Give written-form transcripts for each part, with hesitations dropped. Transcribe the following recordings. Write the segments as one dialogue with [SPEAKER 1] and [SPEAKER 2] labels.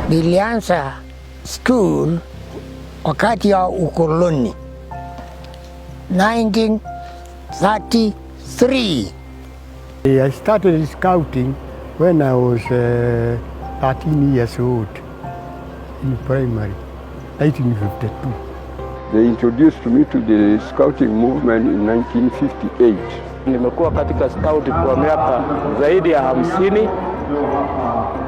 [SPEAKER 1] Nilianza school wakati wa ukoloni 1933.
[SPEAKER 2] I started scouting when I was 13 years old in primary, 1952.
[SPEAKER 3] They introduced me to the scouting movement in 1958.
[SPEAKER 4] Nimekuwa katika scout kwa miaka zaidi ya 50.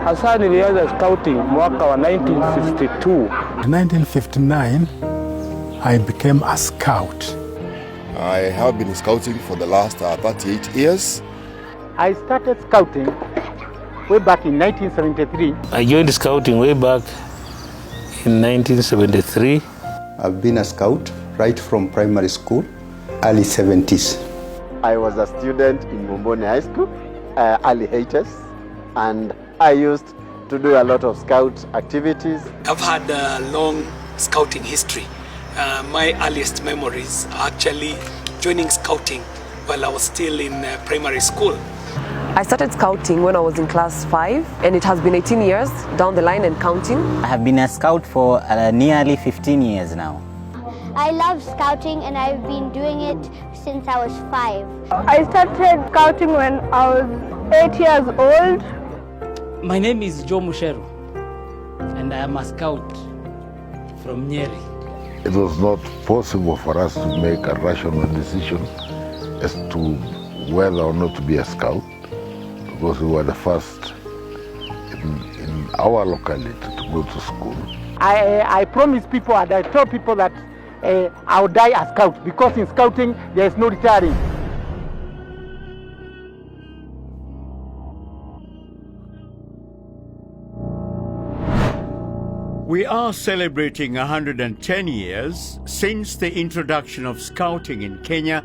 [SPEAKER 4] Hasa nilianza scouting mwaka wa 1962.
[SPEAKER 5] In 1959, I became a scout.
[SPEAKER 6] I have been scouting for the last 38 years.
[SPEAKER 4] I started scouting way back in 1973.
[SPEAKER 7] I joined scouting way back in 1973.
[SPEAKER 8] I've been a scout right from primary school, early 70s.
[SPEAKER 9] I was a student in Mumbone High School, early 80s, and I used to do a lot of scout activities.
[SPEAKER 10] I've had a long scouting history. My earliest memories are actually joining scouting while I was still in primary school.
[SPEAKER 11] I started scouting when I was in class 5, and it has been 18 years down the line and counting.
[SPEAKER 12] I have been a scout for nearly 15 years now.
[SPEAKER 13] I love scouting and I've been doing it since I was 5.
[SPEAKER 14] I started scouting when I was 8 years old.
[SPEAKER 15] My name is Joe Musheru and I am a scout from Nyeri.
[SPEAKER 16] It was not possible for us to make a rational decision as to whether or not to be a scout, because we were the first in our locality to go to school.
[SPEAKER 4] I promised people and I told people that I'll die a scout, because in scouting there is no retiring.
[SPEAKER 17] We are celebrating 110 years since the introduction of scouting in Kenya,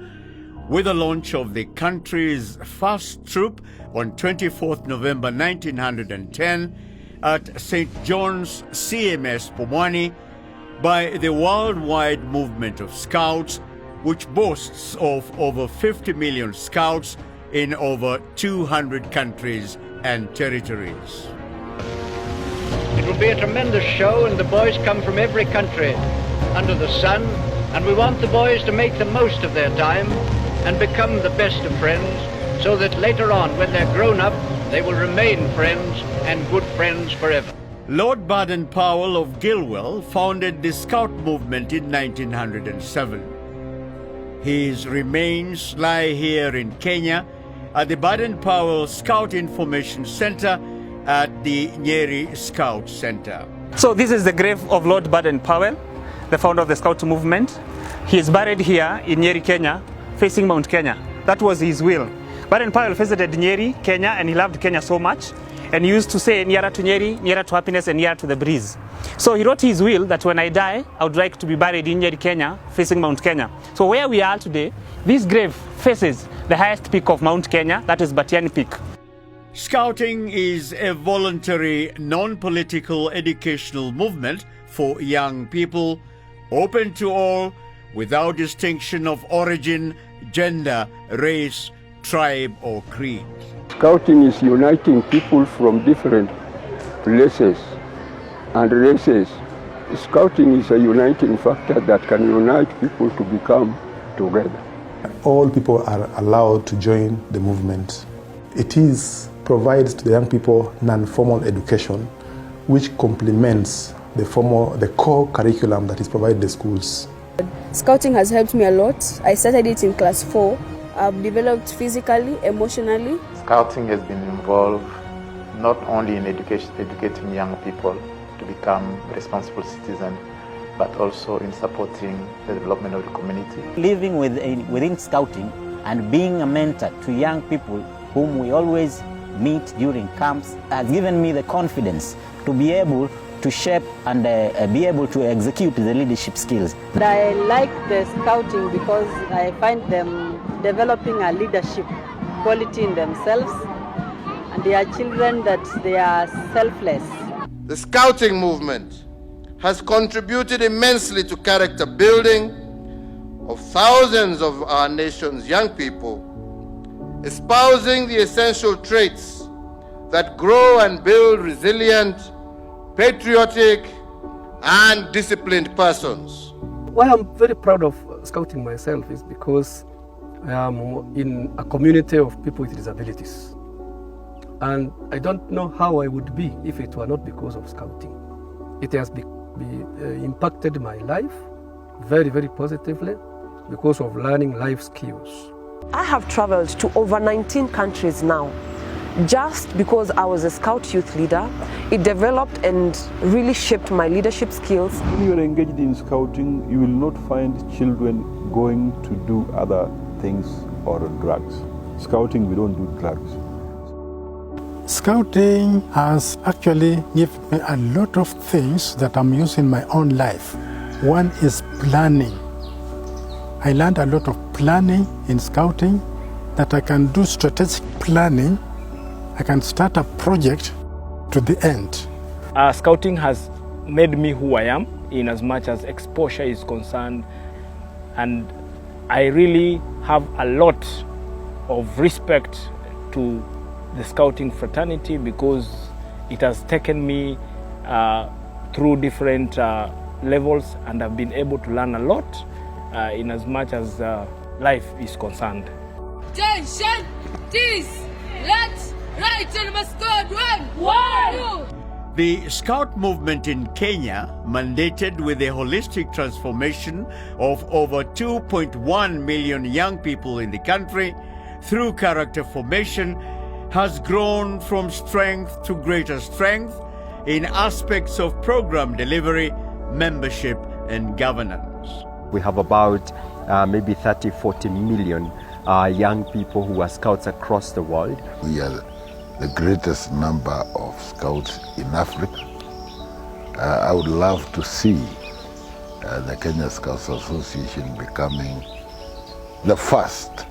[SPEAKER 17] with the launch of the country's first troop on 24th November 1910 at St. John's CMS Pumwani by the worldwide movement of Scouts, which boasts of over 50 million Scouts in over 200 countries and territories.
[SPEAKER 18] It will be a tremendous show, and the boys come from every country under the sun, and we want the boys to make the most of their time and become the best of friends, so that later on, when they're grown up, they will remain friends and good friends forever.
[SPEAKER 17] Lord Baden-Powell of Gilwell founded the Scout movement in 1907. His remains lie here in Kenya at the Baden-Powell Scout Information Center at the Nyeri Scout Center.
[SPEAKER 19] So this is the grave of Lord Baden-Powell, the founder of the Scout movement. He is buried here in Nyeri, Kenya, facing Mount Kenya. That was his will. Baden-Powell visited Nyeri, Kenya, and he loved Kenya so much. And he used to say, nearer to Nyeri, nearer to happiness, and nearer to the breeze. So he wrote his will that when I die, I would like to be buried in Nyeri, Kenya, facing Mount Kenya. So where we are today, this grave faces the highest peak of Mount Kenya, that is Batiani Peak.
[SPEAKER 17] Scouting is a voluntary, non-political educational movement for young people, open to all, without distinction of origin, gender, race, tribe, or creed.
[SPEAKER 3] Scouting is uniting people from different places and races. Scouting is a uniting factor that can unite people to become together.
[SPEAKER 20] All people are allowed to join the movement. It provides to the young people non-formal education, which complements the core curriculum that is provided in the schools.
[SPEAKER 14] Scouting has helped me a lot. I started it in class 4. I've developed physically, emotionally.
[SPEAKER 4] Scouting has been involved not only in educating young people to become responsible citizens, but also in supporting the development of the community.
[SPEAKER 12] Living within Scouting and being a mentor to young people whom we always meet during camps has given me the confidence to be able to shape and be able to execute the leadership skills.
[SPEAKER 5] I like the Scouting because I find them developing a leadership quality in themselves, and they are children that they are selfless.
[SPEAKER 7] The Scouting movement has contributed immensely to character building of thousands of our nation's young people, espousing the essential traits that grow and build resilient, patriotic, and disciplined persons.
[SPEAKER 21] Why I'm very proud of Scouting myself is because I am in a community of people with disabilities. And I don't know how I would be if it were not because of Scouting. It has impacted my life very, very positively because of learning life skills.
[SPEAKER 11] I have traveled to over 19 countries now. Just because I was a Scout youth leader, it developed and really shaped my leadership skills.
[SPEAKER 22] When you are engaged in Scouting, you will not find children going to do other things or drugs. Scouting, we don't do drugs.
[SPEAKER 2] Scouting has actually given me a lot of things that I'm using in my own life. One is planning. I learned a lot of planning in Scouting, that I can do strategic planning. I can start a project to the end.
[SPEAKER 23] Scouting has made me who I am in as much as exposure is concerned, and I really have a lot of respect to the Scouting fraternity because it has taken me through different levels, and I've been able to learn a lot in as much as life is concerned.
[SPEAKER 24] Attention, this, let's right and must go one.
[SPEAKER 17] The Scout movement in Kenya, mandated with a holistic transformation of over 2.1 million young people in the country through character formation, has grown from strength to greater strength in aspects of program delivery, membership, and governance.
[SPEAKER 25] We have about maybe 30-40 million young people who are Scouts across the world.
[SPEAKER 16] We are the greatest number of Scouts in Africa. I would love to see the Kenya Scouts Association becoming the first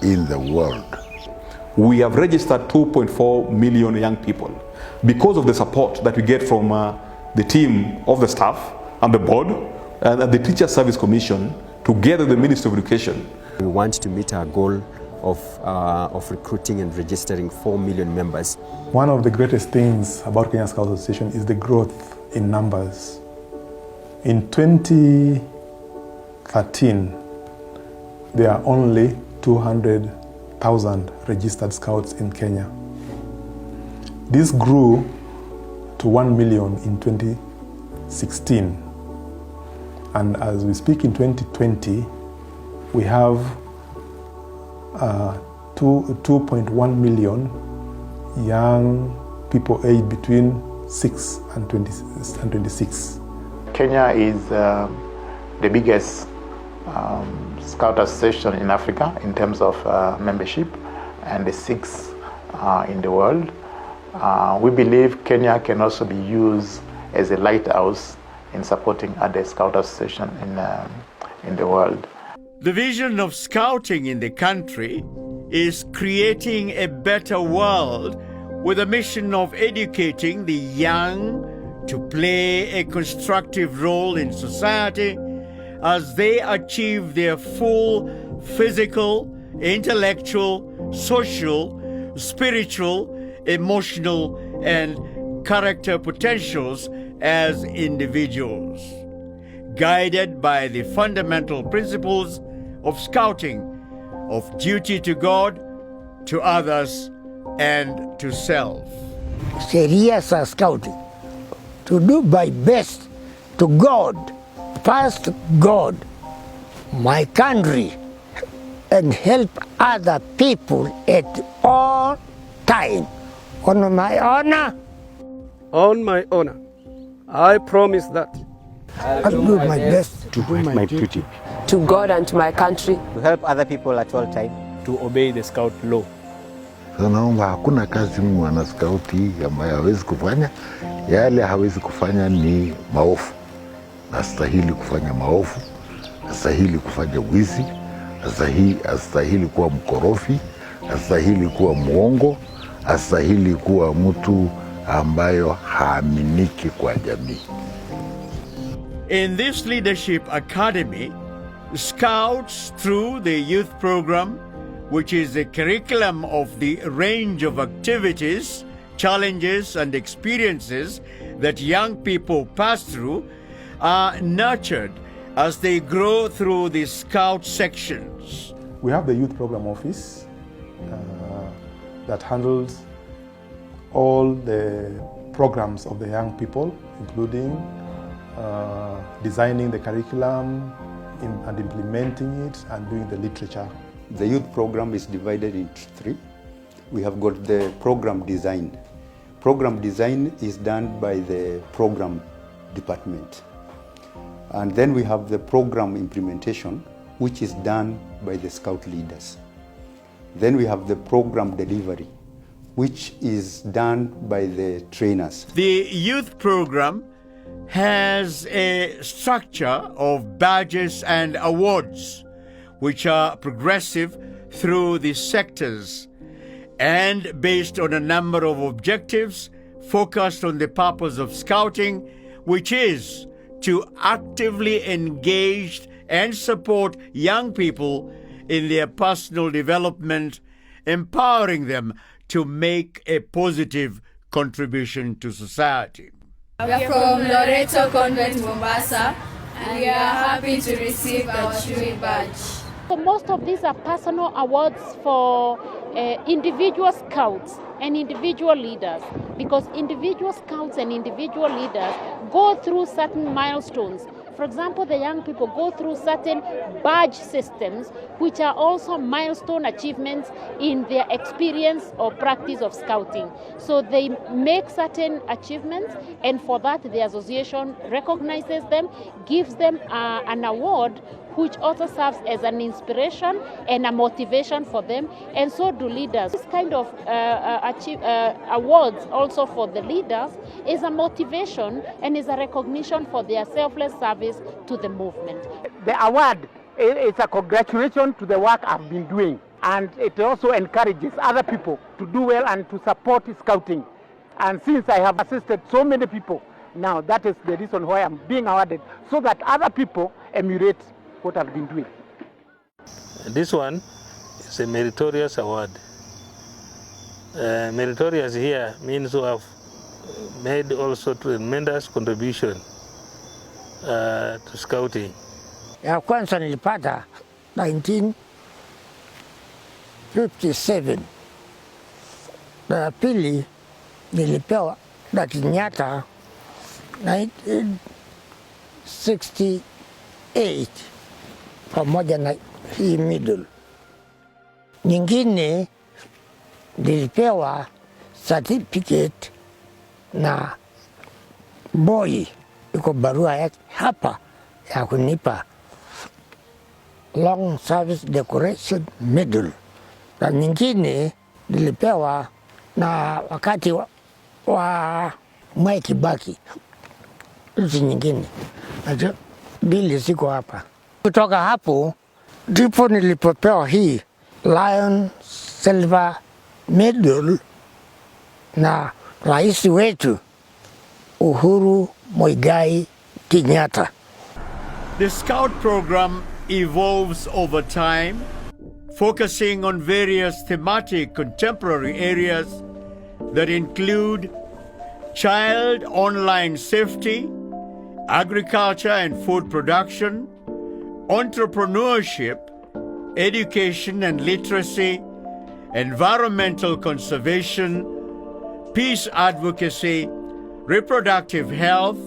[SPEAKER 16] in the world.
[SPEAKER 26] We have registered 2.4 million young people because of the support that we get from the team of the staff and the board and the Teacher Service Commission together with the Ministry of Education.
[SPEAKER 25] We want to meet our goal of recruiting and registering 4 million members.
[SPEAKER 20] One of the greatest things about Kenya Scouts Association is the growth in numbers. In 2013, there are only 200,000 registered Scouts in Kenya. This grew to 1 million in 2016. And as we speak in 2020, we have 2.1 million young people aged between 6 and 26.
[SPEAKER 4] Kenya is the biggest Scout association in Africa in terms of membership, and the 6th in the world. We believe Kenya can also be used as a lighthouse in supporting other Scout associations in the world.
[SPEAKER 17] The vision of Scouting in the country is creating a better world with a mission of educating the young to play a constructive role in society as they achieve their full physical, intellectual, social, spiritual, emotional, and character potentials as individuals, guided by the fundamental principles of Scouting, of duty to God, to others, and to self.
[SPEAKER 1] Serious Scouting, to do my best to God, first God, my country, and help other people at all time. On my honor.
[SPEAKER 21] On my honor, I promise that
[SPEAKER 1] I'll do my best
[SPEAKER 25] to do my duty.
[SPEAKER 11] To God and to my country.
[SPEAKER 25] To help other people at all time.
[SPEAKER 23] To obey the Scout law.
[SPEAKER 16] So naomba hakuna kazi mwana skauti ambaye hawezi kufanya. Yale hawezi kufanya ni maovu. Nastahili kufanya maovu, nastahili kufanya wizi, nastahili kuwa mkorofi, nastahili kuwa muongo, nastahili kuwa mtu ambayo haaminiki kwa jamii.
[SPEAKER 17] In this Leadership Academy, Scouts through the youth program which is a curriculum of the range of activities, challenges, and experiences that young people pass through, are nurtured as they grow through the Scout sections.
[SPEAKER 20] We have the Youth Program Office that handles all the programs of the young people, including designing the curriculum and implementing it and doing the literature.
[SPEAKER 6] The youth program is divided into three. We have got the program design. Program design is done by the program department. And then we have the program implementation, which is done by the Scout leaders. Then we have the program delivery, which is done by the trainers.
[SPEAKER 17] The youth program has a structure of badges and awards, which are progressive through the sectors and based on a number of objectives focused on the purpose of Scouting, which is to actively engage and support young people in their personal development, empowering them to make a positive contribution to society.
[SPEAKER 24] We are from Loreto Convent, Mombasa, and we are happy to receive our Chui badge.
[SPEAKER 8] So most of these are personal awards for individual scouts and individual leaders, because individual scouts and individual leaders go through certain milestones. For example, the young people go through certain badge systems, which are also milestone achievements in their experience or practice of scouting. So they make certain achievements, and for that the association recognizes them, gives them an award, which also serves as an inspiration and a motivation for them, and so do leaders. This kind of awards also for the leaders is a motivation and is a recognition for their selfless service to the movement.
[SPEAKER 9] The award is a congratulation to the work I've been doing, and it also encourages other people to do well and to support Scouting. And since I have assisted so many people, now that is the reason why I'm being awarded, so that other people emulate what I've been doing.
[SPEAKER 10] This one is a meritorious award. Meritorious here means who have made also tremendous contribution to Scouting.
[SPEAKER 1] Ya kwanza nilipata 1957. Na ya pili nilipewa na Kenyatta 1968 pamoja na hii middle. Nyingine nilipewa certificate na boy, iko barua yake hapa ya kunipa long service decoration medal. Na nyingine nilipewa na wakati wa Mwai Kibaki. Hizi nyingine bili ziko hapa. Kutoka hapo ndipo nilipopewa hii Lion Silver Medal na rais wetu Uhuru Muigai Kenyatta.
[SPEAKER 17] The Scout program evolves over time, focusing on various thematic contemporary areas that include child online safety, agriculture and food production, entrepreneurship, education and literacy, environmental conservation, peace advocacy, reproductive health,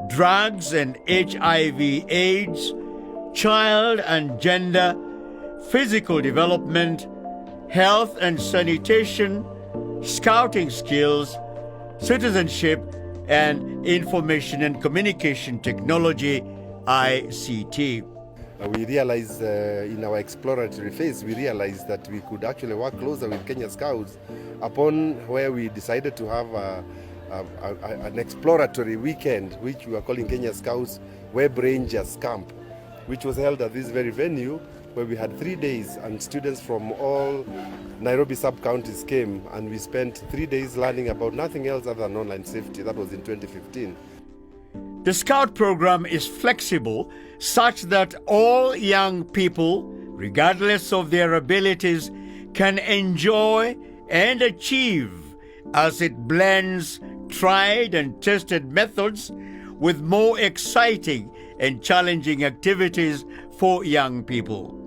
[SPEAKER 17] drugs and HIV/AIDS, child and gender, physical development, health and sanitation, scouting skills, citizenship, and information and communication technology, ICT.
[SPEAKER 13] We realized in our exploratory phase, we realized that we could actually work closer with Kenya Scouts, upon where we decided to have an exploratory weekend, which we are calling Kenya Scouts Web Rangers Camp, which was held at this very venue, where we had 3 days and students from all Nairobi sub-counties came, and we spent 3 days learning about nothing else other than online safety. That was in 2015.
[SPEAKER 17] The Scout program is flexible such that all young people, regardless of their abilities, can enjoy and achieve as it blends tried and tested methods with more exciting and challenging activities for young people.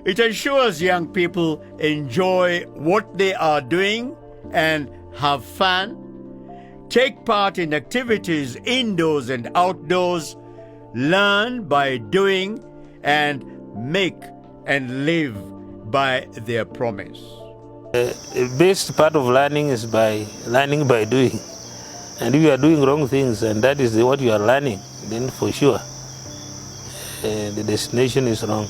[SPEAKER 17] It ensures young people enjoy what they are doing and have fun, take part in activities indoors and outdoors, learn by doing, and make and live by their promise.
[SPEAKER 10] The best part of learning is by learning by doing. And if you are doing wrong things and that is what you are learning, then for sure the destination is wrong.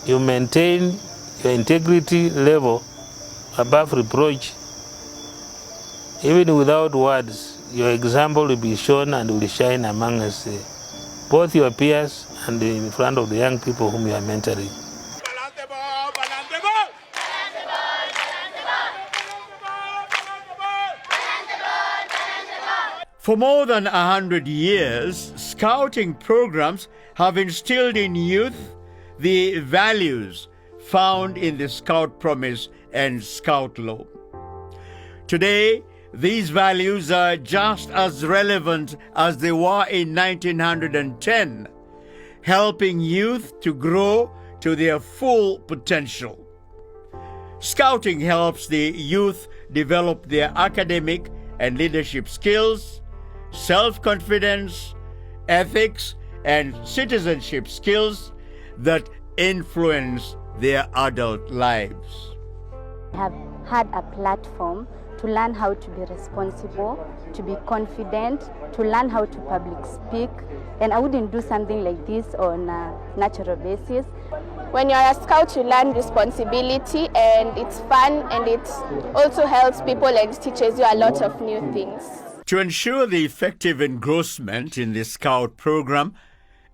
[SPEAKER 10] You maintain your integrity level above reproach. Even without words, your example will be shown and will shine among us, both your peers and in front of the young people whom you are mentoring.
[SPEAKER 17] For more than 100 years, scouting programs have instilled in youth the values found in the Scout Promise and Scout Law. Today, these values are just as relevant as they were in 1910, helping youth to grow to their full potential. Scouting helps the youth develop their academic and leadership skills, self-confidence, ethics, and citizenship skills that influence their adult lives.
[SPEAKER 3] I have had a platform to learn how to be responsible, to be confident, to learn how to public speak, and I wouldn't do something like this on a natural basis.
[SPEAKER 12] When you're a scout, you learn responsibility, and it's fun, and it also helps people and teaches you a lot of new things.
[SPEAKER 17] To ensure the effective engrossment in the Scout program,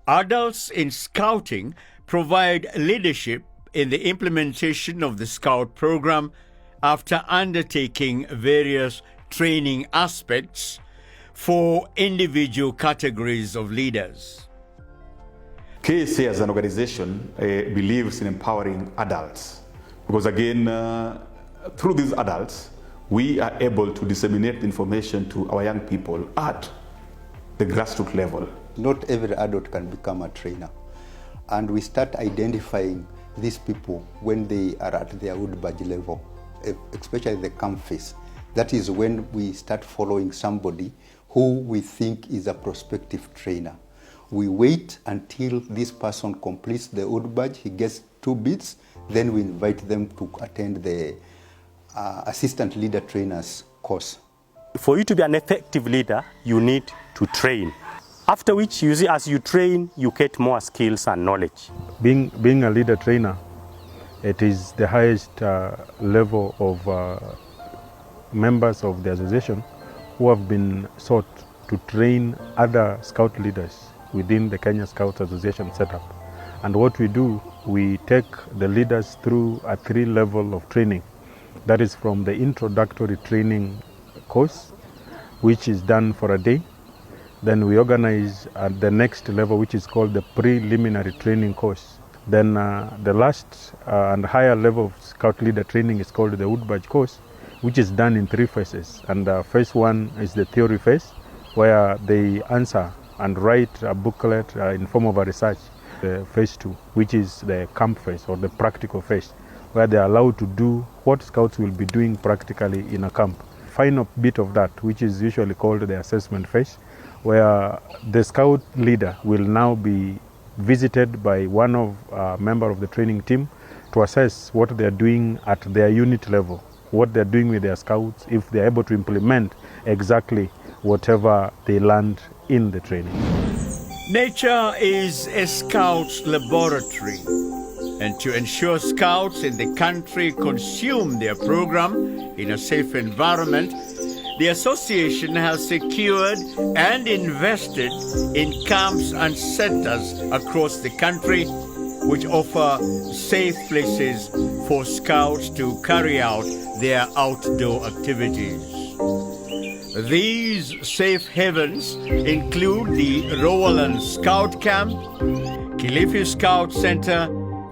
[SPEAKER 17] adults in Scouting provide leadership in the implementation of the Scout program after undertaking various training aspects for individual categories of leaders.
[SPEAKER 26] KSA as an organization believes in empowering adults because again, through these adults, we are able to disseminate information to our young people at the grassroots level.
[SPEAKER 6] Not every adult can become a trainer. And we start identifying these people when they are at their wood badge level, especially the camp phase. That is when we start following somebody who we think is a prospective trainer. We wait until this person completes the wood badge, he gets 2 bits, then we invite them to attend the assistant leader trainers course.
[SPEAKER 14] For you to be an effective leader, you need to train. After which, you see, as you train, you get more skills and knowledge.
[SPEAKER 2] Being a leader trainer, it is the highest level of members of the association who have been sought to train other scout leaders within the Kenya Scouts Association setup. And what we do, we take the leaders through a 3-level of training. That is from the introductory training course, which is done for a day. Then we organize at the next level, which is called the preliminary training course. Then the last and higher level of scout leader training is called the wood badge course, which is done in 3 phases. And phase 1 is the theory phase, where they answer and write a booklet in form of a research. The phase 2, which is the camp phase or the practical phase, where they are allowed to do what scouts will be doing practically in a camp. Final bit of that, which is usually called the assessment phase, where the scout leader will now be visited by one of member of the training team to assess what they are doing at their unit level, what they are doing with their scouts, if they are able to implement exactly whatever they learned in the training.
[SPEAKER 17] Nature is a scout's laboratory, and to ensure scouts in the country consume their program in a safe environment, the association has secured and invested in camps and centers across the country which offer safe places for scouts to carry out their outdoor activities. These safe havens include the Rowaland Scout Camp, Kilifi Scout Center,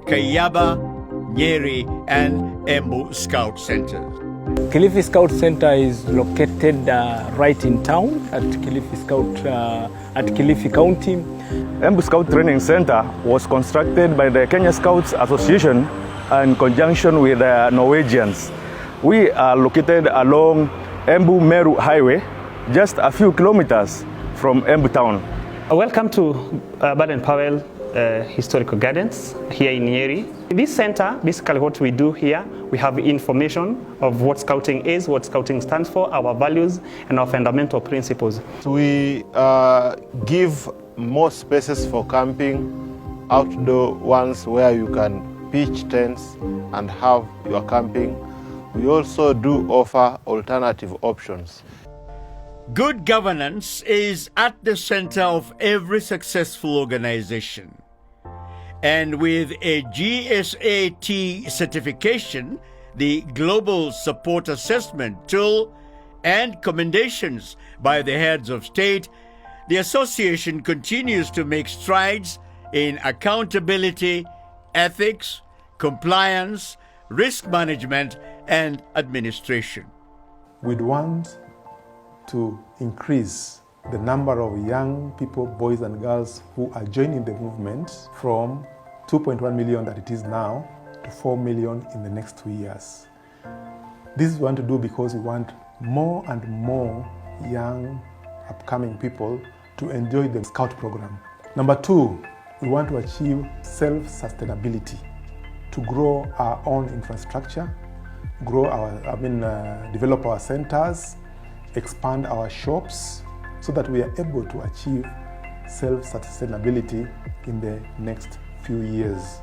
[SPEAKER 17] Kayaba, Nyeri, and Embu Scout Centers.
[SPEAKER 23] Kilifi Scout Center is located right in town at Kilifi County.
[SPEAKER 5] Embu Scout Training Center was constructed by the Kenya Scouts Association in conjunction with Norwegians. We are located along Embu Meru Highway, just a few kilometers from Embu town.
[SPEAKER 7] Welcome to Baden-Powell Historical Gardens here in Nyeri. This center, basically what we do here, we have information of what Scouting is, what Scouting stands for, our values, and our fundamental principles.
[SPEAKER 15] We give more spaces for camping, outdoor ones where you can pitch tents and have your camping. We also do offer alternative options.
[SPEAKER 17] Good governance is at the center of every successful organization. And with a GSAT certification, the Global Support Assessment Tool, and commendations by the heads of state, the association continues to make strides in accountability, ethics, compliance, risk management, and administration.
[SPEAKER 20] We'd want to increase the number of young people, boys and girls, who are joining the movement from 2.1 million that it is now to 4 million in the next 2 years. This we want to do because we want more and more young upcoming people to enjoy the Scout program. Number two, we want to achieve self-sustainability, to grow our own infrastructure, develop our centers, expand our shops so that we are able to achieve self-sustainability in the next few years.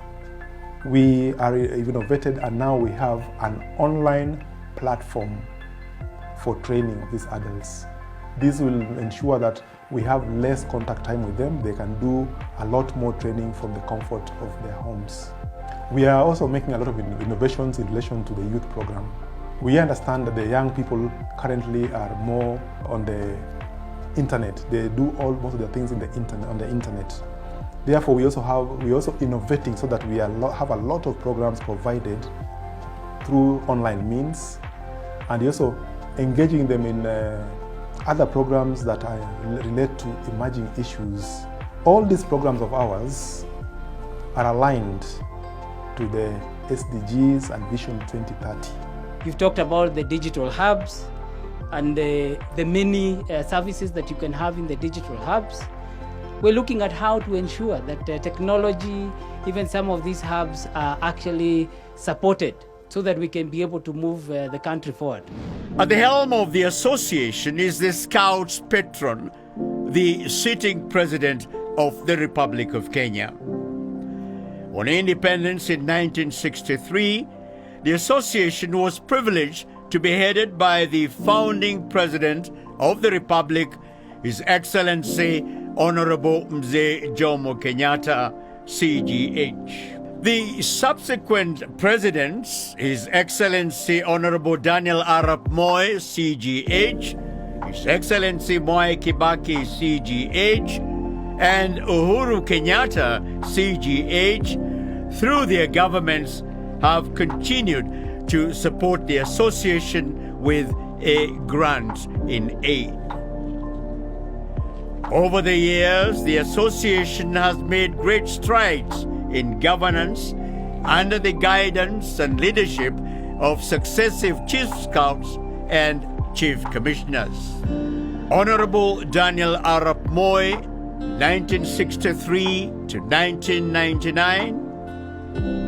[SPEAKER 20] We are innovated and now we have an online platform for training of these adults. This will ensure that we have less contact time with them. They can do a lot more training from the comfort of their homes. We are also making a lot of innovations in relation to the youth program. We understand that the young people currently are more on the internet. They do most of their things on the internet. Therefore, we also innovating so that we have a lot of programs provided through online means, and also engaging them in other programs that relate to emerging issues. All these programs of ours are aligned to the SDGs and Vision 2030.
[SPEAKER 18] You've talked about the digital hubs and the many services that you can have in the digital hubs. We're looking at how to ensure that technology, even some of these hubs, are actually supported so that we can be able to move the country forward.
[SPEAKER 17] At the helm of the association is the Scouts patron, the sitting president of the Republic of Kenya. On independence in 1963, the association was privileged to be headed by the founding president of the Republic, His Excellency Honorable Mzee Jomo Kenyatta, CGH. The subsequent presidents, His Excellency Honorable Daniel Arap Moi, CGH, His Excellency Mwai Kibaki, CGH, and Uhuru Kenyatta, CGH, through their governments, have continued to support the association with a grant in aid. Over the years, the association has made great strides in governance under the guidance and leadership of successive Chief Scouts and Chief Commissioners. Honorable Daniel Arap Moi, 1963 to 1999.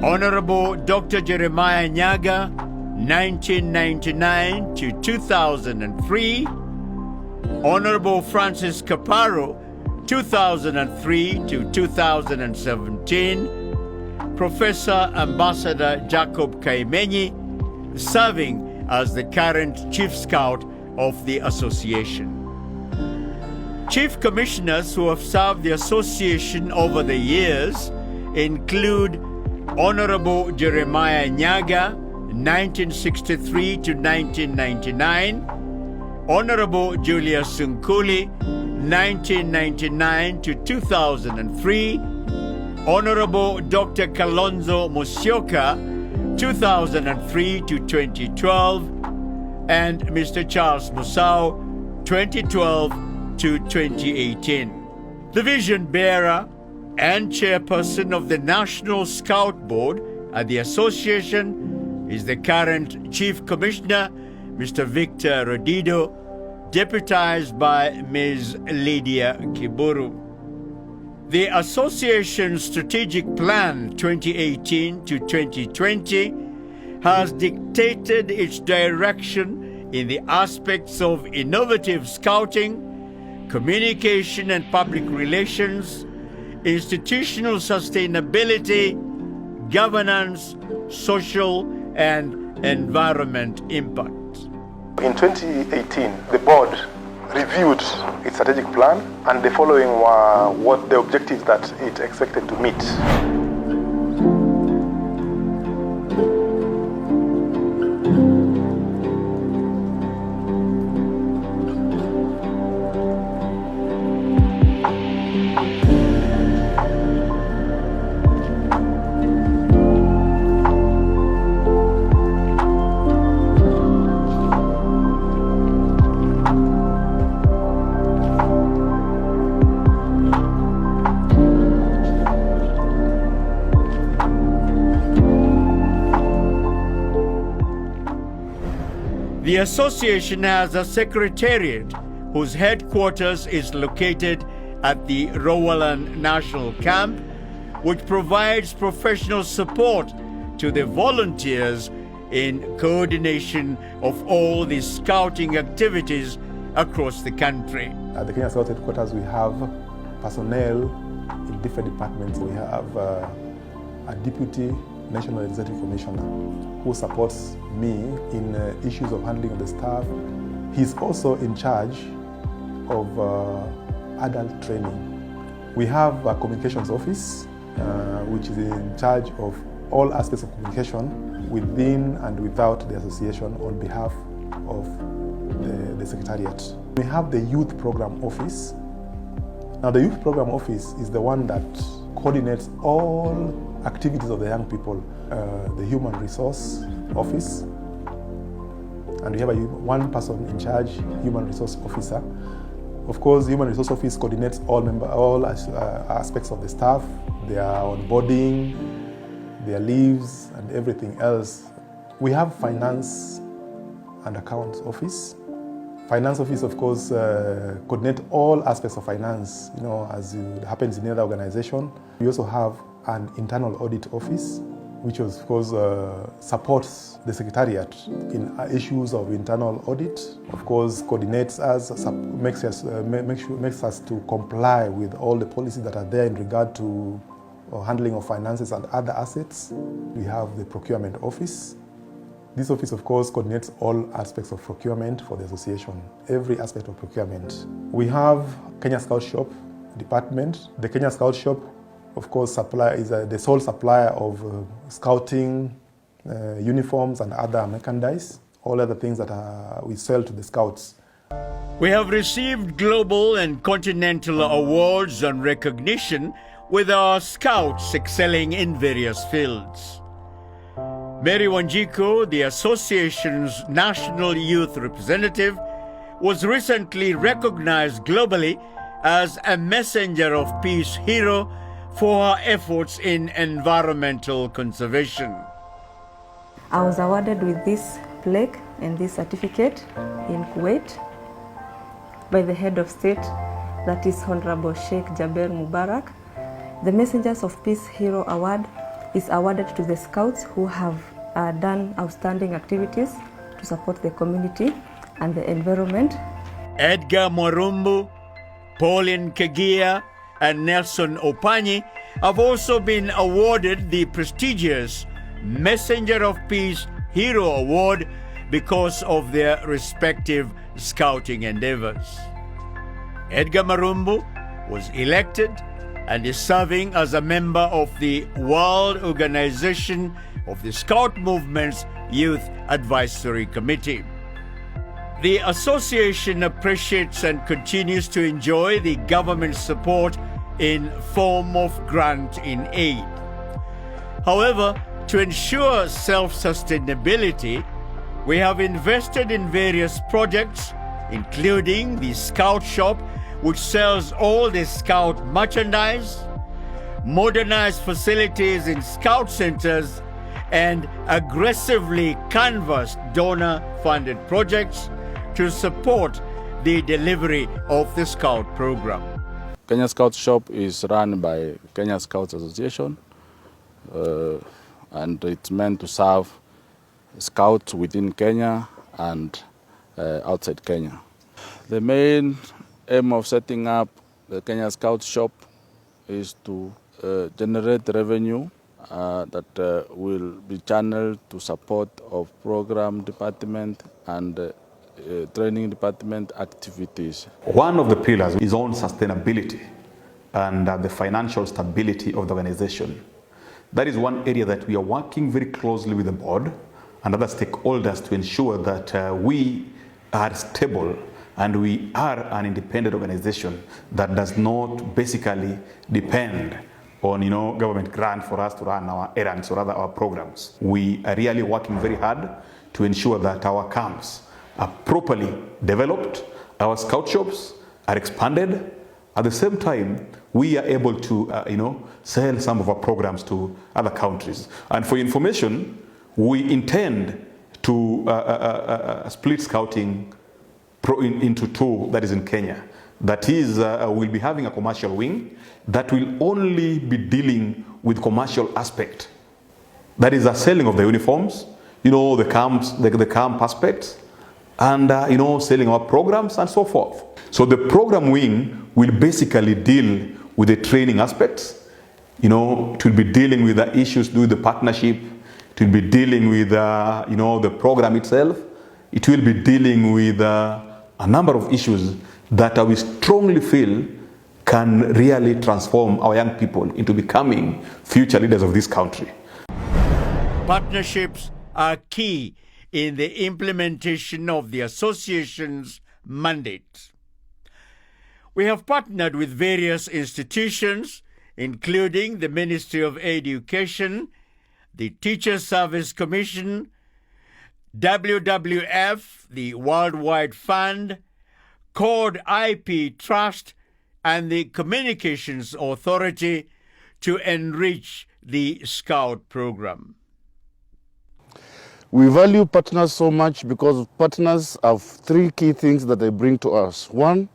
[SPEAKER 17] Honorable Dr. Jeremiah Nyaga, 1999 to 2003. Honorable Francis Kaparo, 2003 to 2017. Professor Ambassador Jacob Kaimenyi, serving as the current Chief Scout of the association. Chief Commissioners who have served the association over the years include Honorable Jeremiah Nyaga, 1963 to 1999, Honorable Julius Sunkuli, 1999 to 2003, Honorable Dr. Kalonzo Musyoka, 2003 to 2012, and Mr. Charles Musau, 2012 to 2018. The vision bearer and chairperson of the National Scout Board at the association is the current Chief Commissioner, Mr. Victor Rodido, deputized by Ms. Lydia Kiburu. The association's strategic plan 2018 to 2020 has dictated its direction in the aspects of innovative scouting, communication and public relations, institutional sustainability, governance, social and environment impact.
[SPEAKER 4] In 2018, the board reviewed its strategic plan, and the following were what the objectives that it expected to meet.
[SPEAKER 17] The association has a secretariat whose headquarters is located at the Rowalan National Camp, which provides professional support to the volunteers in coordination of all the scouting activities across the country.
[SPEAKER 20] At the Kenya Scout headquarters, we have personnel in different departments. We have a deputy National Executive Commissioner who supports me in issues of handling of the staff. He's also in charge of adult training. We have a communications office which is in charge of all aspects of communication within and without the association on behalf of the Secretariat. We have the Youth Program Office. Now the Youth Program Office is the one that coordinates all activities of the young people. The Human Resource Office, and we have one person in charge, Human Resource Officer. Of course, Human Resource Office coordinates all aspects of the staff, their onboarding, their leaves, and everything else. We have Finance and Accounts Office. Finance Office, of course, coordinates all aspects of finance, as it happens in any other organization. We also have an Internal Audit Office, which of course supports the Secretariat in issues of internal audit. Of course, coordinates us, makes us to comply with all the policies that are there in regard to handling of finances and other assets. We have the Procurement Office. This office, of course, coordinates all aspects of procurement for the association, every aspect of procurement. We have Kenya Scout Shop department. The Kenya Scout Shop, of course, is the sole supplier of scouting uniforms and other merchandise, all other things that we sell to the scouts.
[SPEAKER 17] We have received global and continental awards and recognition with our scouts excelling in various fields. Mary Wanjiku, the association's national youth representative, was recently recognized globally as a Messenger of Peace hero for her efforts in environmental conservation.
[SPEAKER 11] I was awarded with this plaque and this certificate in Kuwait by the head of state, that is Honorable Sheikh Jaber Mubarak. The Messengers of Peace Hero Award is awarded to the scouts who have done outstanding activities to support the community and the environment.
[SPEAKER 17] Edgar Morumbu, Pauline Kegia, and Nelson Opanyi have also been awarded the prestigious Messenger of Peace Hero Award because of their respective scouting endeavors. Edgar Marumbu was elected and is serving as a member of the World Organization of the Scout Movement's Youth Advisory Committee. The association appreciates and continues to enjoy the government support in form of grant in aid. However, To ensure self-sustainability, we have invested in various projects, including the Scout Shop, which sells all the Scout merchandise, modernized facilities in Scout centers, and aggressively canvassed donor-funded projects to support the delivery of the Scout program.
[SPEAKER 16] Kenya Scout Shop is run by Kenya Scouts Association, and it's meant to serve Scouts within Kenya and outside Kenya. The main aim of setting up the Kenya Scout Shop is to generate revenue that will be channeled to support of program department and training department activities.
[SPEAKER 26] One of the pillars is on sustainability and the financial stability of the organization. That is one area that we are working very closely with the board and other stakeholders to ensure that we are stable and we are an independent organization that does not basically depend on government grant for us to run our errands or rather our programs. We are really working very hard to ensure that our camps are properly developed, our scout shops are expanded. At the same time, we are able to sell some of our programs to other countries. And for information, we intend to split scouting into two, that is in Kenya. That is, we'll be having a commercial wing that will only be dealing with commercial aspect. That is the selling of the uniforms, the camps, the camp aspects, and selling our programs and so forth. So the program wing will basically deal with the training aspects. It will be dealing with the issues to do with the partnership. It will be dealing with the program itself. It will be dealing with a number of issues that we strongly feel can really transform our young people into becoming future leaders of this country.
[SPEAKER 17] Partnerships are key in the implementation of the association's mandate. We have partnered with various institutions, including the Ministry of Education, the Teacher Service Commission, WWF, the Worldwide Fund, Code IP Trust, and the Communications Authority to enrich the Scout program.
[SPEAKER 19] We value partners so much because partners have three key things that they bring to us. One,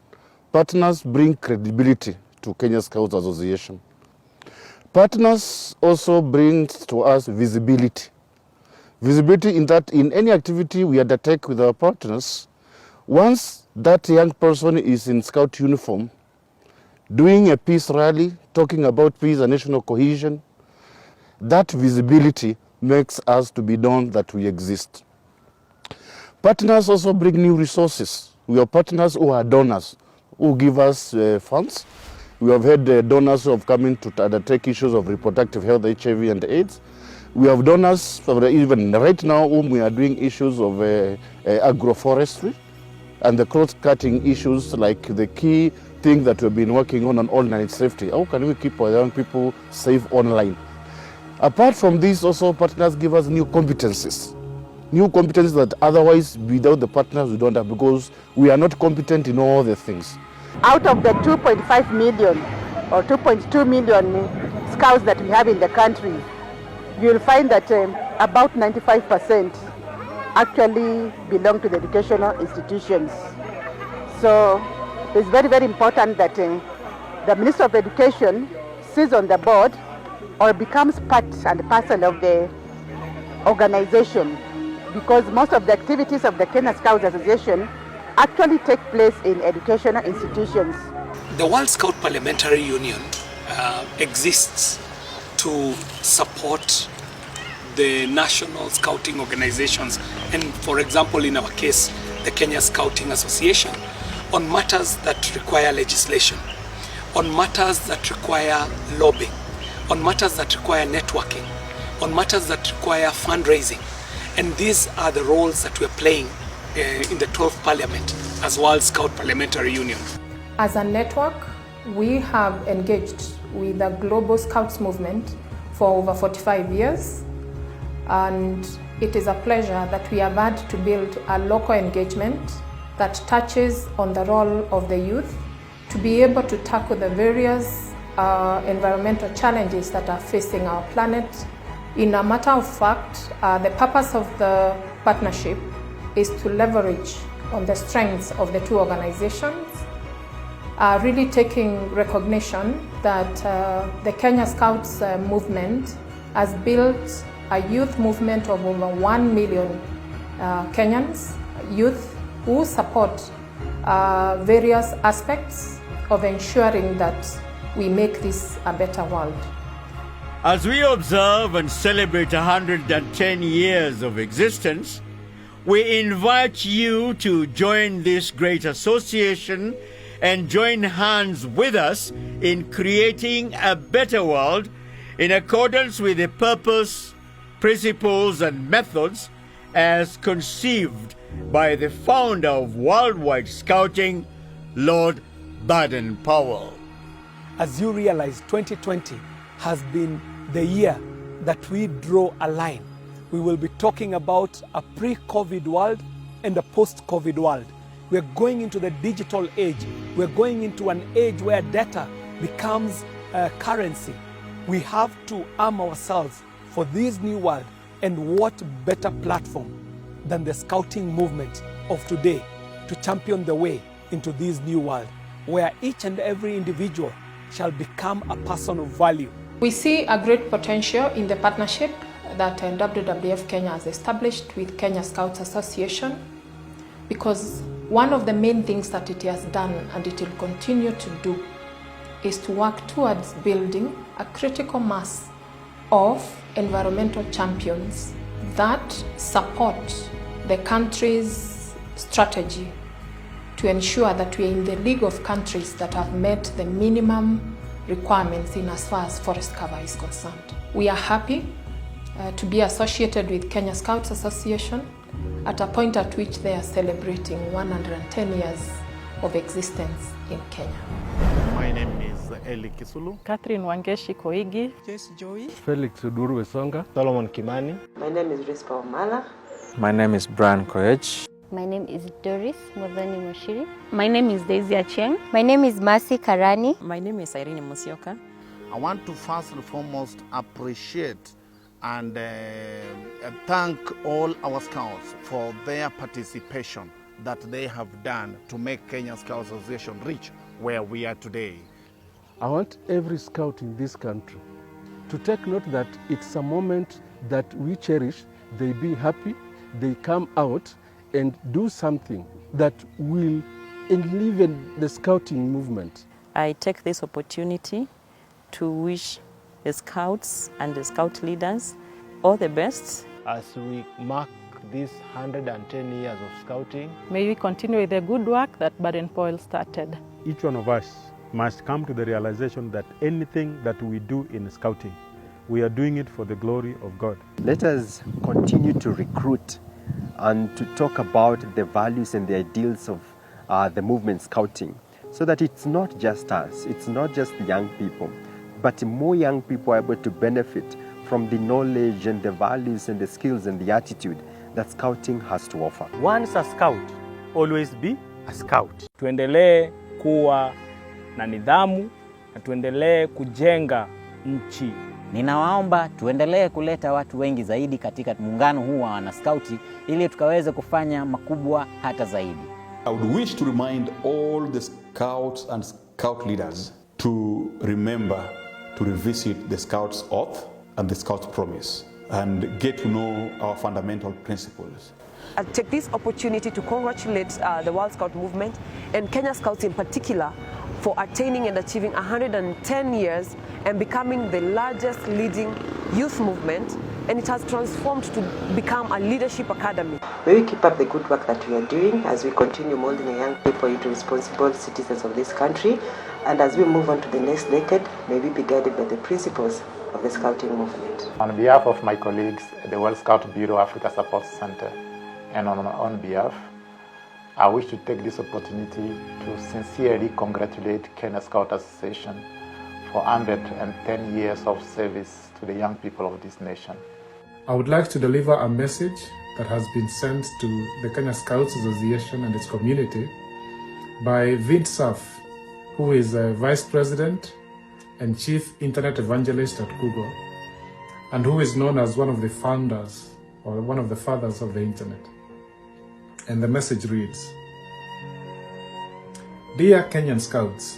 [SPEAKER 19] partners bring credibility to Kenya Scouts Association. Partners also bring to us visibility. Visibility in that in any activity we undertake with our partners, once that young person is in Scout uniform, doing a peace rally, talking about peace and national cohesion, that visibility makes us to be known that we exist. Partners also bring new resources. We have partners who are donors, who give us funds. We have had donors who have come in to undertake issues of reproductive health, HIV and AIDS. We have donors, even right now, whom we are doing issues of agroforestry and the cross-cutting issues like the key thing that we've been working on online safety. How can we keep our young people safe online? Apart from this, also partners give us new competencies that otherwise without the partners we don't have, because we are not competent in all the things.
[SPEAKER 9] Out of the 2.5 million or 2.2 million scouts that we have in the country, you'll find that about 95% actually belong to the educational institutions. So it's very, very important that the Minister of Education sits on the board or becomes part and parcel of the organization, because most of the activities of the Kenya Scouts Association actually take place in educational institutions.
[SPEAKER 21] The World Scout Parliamentary Union exists to support the national scouting organizations, and for example in our case the Kenya Scouting Association, on matters that require legislation, on matters that require lobbying, on matters that require networking, on matters that require fundraising. And these are the roles that we're playing in the 12th Parliament as World Scout Parliamentary Union.
[SPEAKER 22] As a network, we have engaged with the Global Scouts movement for over 45 years. And it is a pleasure that we have had to build a local engagement that touches on the role of the youth to be able to tackle the various environmental challenges that are facing our planet. In a matter of fact, the purpose of the partnership is to leverage on the strengths of the two organizations, really taking recognition that the Kenya Scouts movement has built a youth movement of over 1 million Kenyans, youth who support various aspects of ensuring that we make this a better world.
[SPEAKER 17] As we observe and celebrate 110 years of existence, we invite you to join this great association and join hands with us in creating a better world in accordance with the purpose, principles, and methods as conceived by the founder of Worldwide Scouting, Lord Baden-Powell.
[SPEAKER 21] As you realize, 2020 has been the year that we draw a line. We will be talking about a pre-COVID world and a post-COVID world. We're going into the digital age. We're going into an age where data becomes currency. We have to arm ourselves for this new world, and what better platform than the scouting movement of today to champion the way into this new world, where each and every individual shall become a person of value.
[SPEAKER 22] We see a great potential in the partnership that WWF Kenya has established with Kenya Scouts Association, because one of the main things that it has done and it will continue to do is to work towards building a critical mass of environmental champions that support the country's strategy to ensure that we are in the league of countries that have met the minimum requirements in as far as forest cover is concerned. We are happy to be associated with Kenya Scouts Association at a point at which they are celebrating 110 years of existence in Kenya.
[SPEAKER 1] My name is Eli Kisulu.
[SPEAKER 8] Catherine Wangeshi Koigi.
[SPEAKER 10] Jess Joy.
[SPEAKER 13] Felix Uduru Wesonga.
[SPEAKER 24] Solomon Kimani.
[SPEAKER 25] My name is Rispa Omala.
[SPEAKER 27] My name is Brian Koech.
[SPEAKER 28] My name is Doris Modhani Mushiri.
[SPEAKER 29] My name is Daisy Achieng.
[SPEAKER 28] My name is Mercy Karani.
[SPEAKER 30] My name is Irene Musioka.
[SPEAKER 15] I want to first and foremost appreciate and thank all our scouts for their participation that they have done to make Kenya Scouts Association reach where we are today.
[SPEAKER 13] I want every scout in this country to take note that it's a moment that we cherish. They be happy, they come out and do something that will enliven the scouting movement.
[SPEAKER 30] I take this opportunity to wish the scouts and the scout leaders all the best.
[SPEAKER 24] As we mark these 110 years of scouting,
[SPEAKER 31] may we continue with the good work that Baden-Powell started.
[SPEAKER 32] Each one of us must come to the realization that anything that we do in scouting, we are doing it for the glory of God.
[SPEAKER 31] Let us continue to recruit and to talk about the values and the ideals of the movement scouting, so that it's not just us, it's not just the young people, but more young people are able to benefit from the knowledge and the values and the skills and the attitude that scouting has to offer.
[SPEAKER 14] Once a scout, always be a scout.
[SPEAKER 23] Tuendelee kuwa na nidhamu na tuendelee kujenga nchi.
[SPEAKER 33] Ninawaomba tuendelee kuleta watu wengi zaidi katika muungano huu wa wanaskauti ili tukaweze kufanya makubwa hata zaidi.
[SPEAKER 26] I would wish to remind all the scouts and scout leaders to remember to revisit the Scouts Oath and the Scouts Promise and get to know our fundamental principles.
[SPEAKER 34] I take this opportunity to congratulate the World Scout movement and Kenya Scouts in particular for attaining and achieving 110 years and becoming the largest leading youth movement, and it has transformed to become a leadership academy.
[SPEAKER 25] May we keep up the good work that we are doing as we continue molding the young people into responsible citizens of this country, and as we move on to the next decade, may we be guided by the principles of the scouting movement.
[SPEAKER 35] On behalf of my colleagues at the World Scout Bureau Africa Support Center, and on my own behalf, I wish to take this opportunity to sincerely congratulate Kenya Scout Association for 110 years of service to the young people of this nation.
[SPEAKER 2] I would like to deliver a message that has been sent to the Kenya Scouts Association and its community by Vint Cerf, who is a Vice President and Chief Internet Evangelist at Google, and who is known as one of the founders or one of the fathers of the Internet. And the message reads, Dear Kenyan Scouts,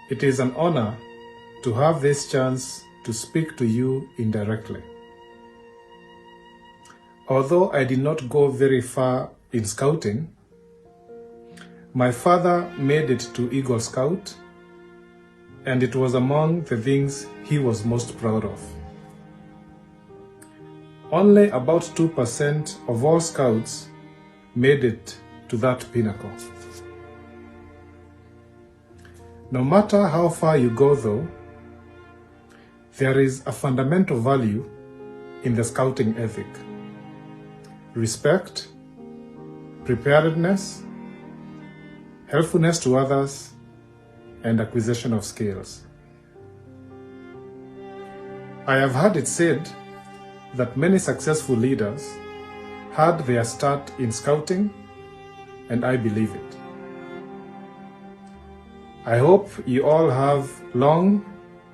[SPEAKER 2] it is an honor to have this chance to speak to you indirectly. Although I did not go very far in scouting, my father made it to Eagle Scout, and it was among the things he was most proud of. Only about 2% of all scouts made it to that pinnacle. No matter how far you go though, there is a fundamental value in the scouting ethic. Respect, preparedness, helpfulness to others, and acquisition of skills. I have heard it said that many successful leaders had their start in scouting, and I believe it. I hope you all have long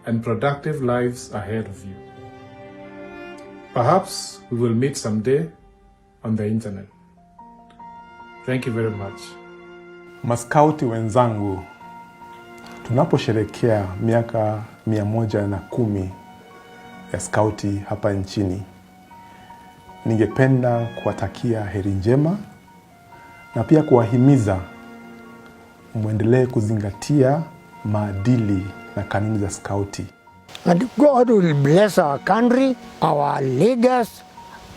[SPEAKER 2] and productive lives ahead of you. Perhaps we will meet someday on the internet. Thank you very much.
[SPEAKER 3] Maskauti wenzangu, tunaposherehekea miaka 110 ya skauti hapa nchini, ningependa kuwatakia heri njema na pia kuwahimiza muendelee kuzingatia maadili na kanuni za skauti.
[SPEAKER 4] And God will bless our country, our leaders,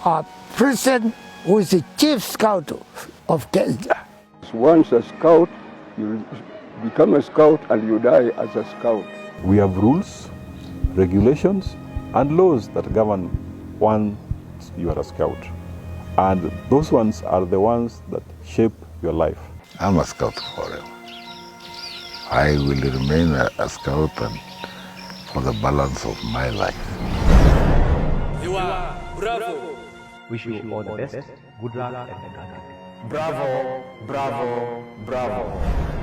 [SPEAKER 4] our president, who is the chief scout of Kenya.
[SPEAKER 5] Once a scout, you become a scout and you die as a scout.
[SPEAKER 26] We have rules, regulations, and laws that govern once you are a scout. And those ones are the ones that shape your life.
[SPEAKER 6] I'm a scout forever. I will remain a scout and for the balance of my life.
[SPEAKER 7] You are bravo.
[SPEAKER 9] Wish you all the best. Good luck and the country.
[SPEAKER 7] Bravo, bravo, bravo.